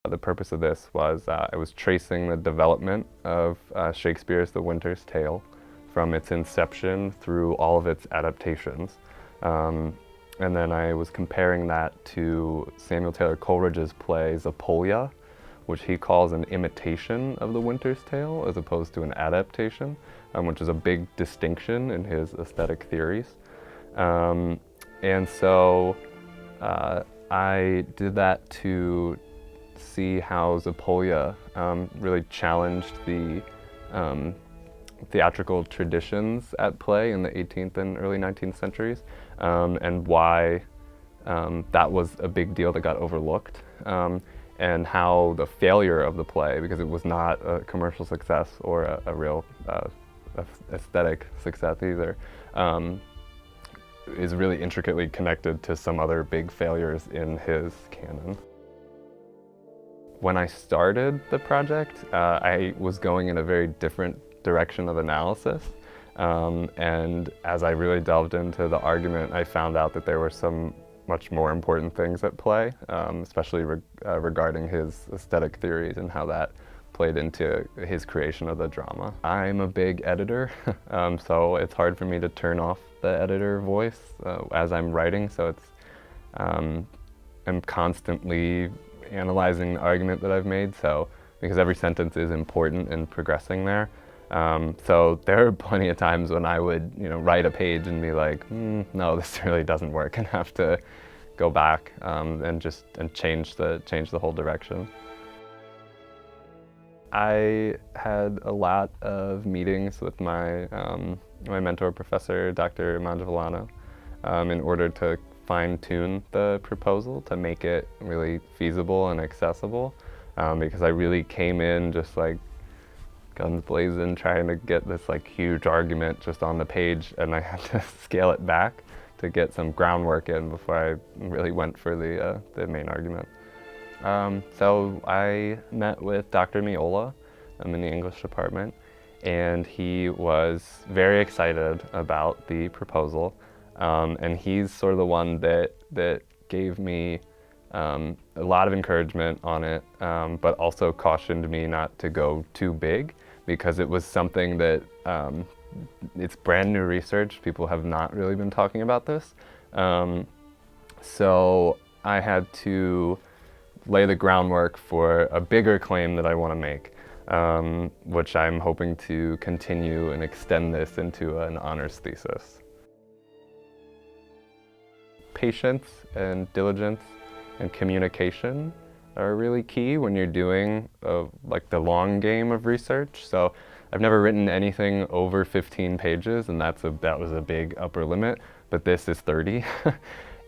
The purpose of this was I was tracing the development of Shakespeare's The Winter's Tale from its inception through all of its adaptations. And then I was comparing that to Samuel Taylor Coleridge's play Zapolya, which he calls an imitation of The Winter's Tale as opposed to an adaptation, which is a big distinction in his aesthetic theories. And so I did that to see how Zapolya really challenged the theatrical traditions at play in the 18th and early 19th centuries, and why that was a big deal that got overlooked, and how the failure of the play, because it was not a commercial success or a real aesthetic success either, is really intricately connected to some other big failures in his canon. When I started the project, I was going in a very different direction of analysis. And as I really delved into the argument, I found out that there were some much more important things at play, especially regarding his aesthetic theories and how that played into his creation of the drama. I'm a big editor, so it's hard for me to turn off the editor voice as I'm writing, so it's, I'm constantly analyzing the argument that I've made, so because every sentence is important in progressing there. So there are plenty of times when I would, write a page and be like, no, this really doesn't work, and have to go back and change the whole direction. I had a lot of meetings with my my mentor professor, Dr. Mangiavellano, in order to fine-tune the proposal to make it really feasible and accessible, because I really came in just like guns blazing, trying to get this huge argument just on the page, and I had to scale it back to get some groundwork in before I really went for the main argument. So I met with Dr. Miola in the English department, and he was very excited about the proposal. And he's sort of the one that gave me a lot of encouragement on it, but also cautioned me not to go too big, because it was something that, it's brand new research. People have not really been talking about this. So I had to lay the groundwork for a bigger claim that I want to make, which I'm hoping to continue and extend this into an honors thesis. Patience and diligence and communication are really key when you're doing the long game of research. So I've never written anything over 15 pages, and that was a big upper limit, but this is 30.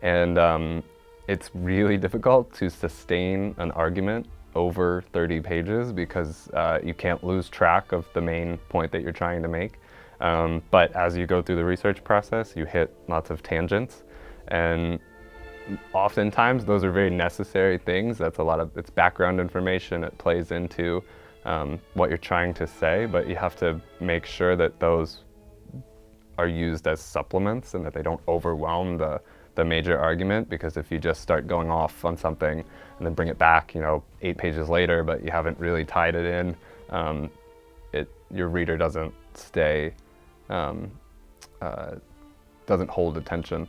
And it's really difficult to sustain an argument over 30 pages because you can't lose track of the main point that you're trying to make. But as you go through the research process, you hit lots of tangents, and oftentimes those are very necessary things. It's background information. It plays into what you're trying to say, but you have to make sure that those are used as supplements and that they don't overwhelm the major argument, because if you just start going off on something and then bring it back, 8 pages later, but you haven't really tied it in, your reader doesn't stay, doesn't hold attention.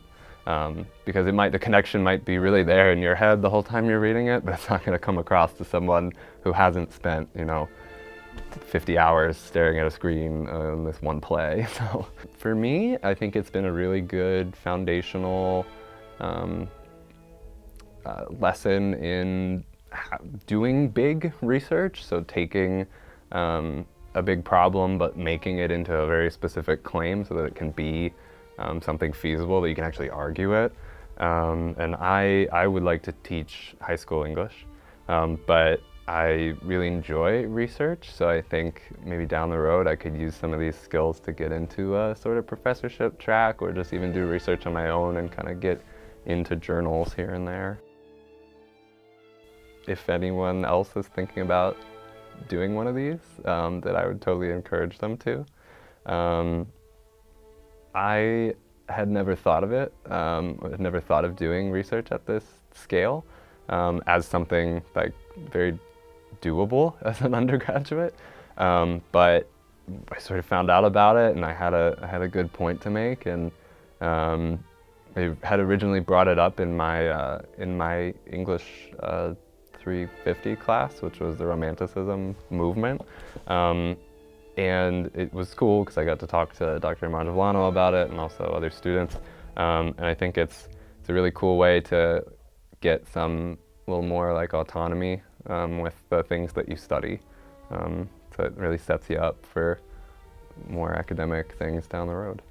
Because the connection might be really there in your head the whole time you're reading it, but it's not going to come across to someone who hasn't spent, 50 hours staring at a screen on this one play. So for me, I think it's been a really good foundational lesson in doing big research. So taking a big problem, but making it into a very specific claim so that it can be something feasible, that you can actually argue it. And I would like to teach high school English, but I really enjoy research, so I think maybe down the road I could use some of these skills to get into a sort of professorship track, or just even do research on my own and kind of get into journals here and there. If anyone else is thinking about doing one of these, that I would totally encourage them to. I had never thought of it, had never thought of doing research at this scale as something very doable as an undergraduate, but I sort of found out about it, and I had a good point to make, and I had originally brought it up in my English 350 class, which was the Romanticism movement. And it was cool because I got to talk to Dr. Mangiavellano about it and also other students. And I think it's a really cool way to get some little more like autonomy with the things that you study. So it really sets you up for more academic things down the road.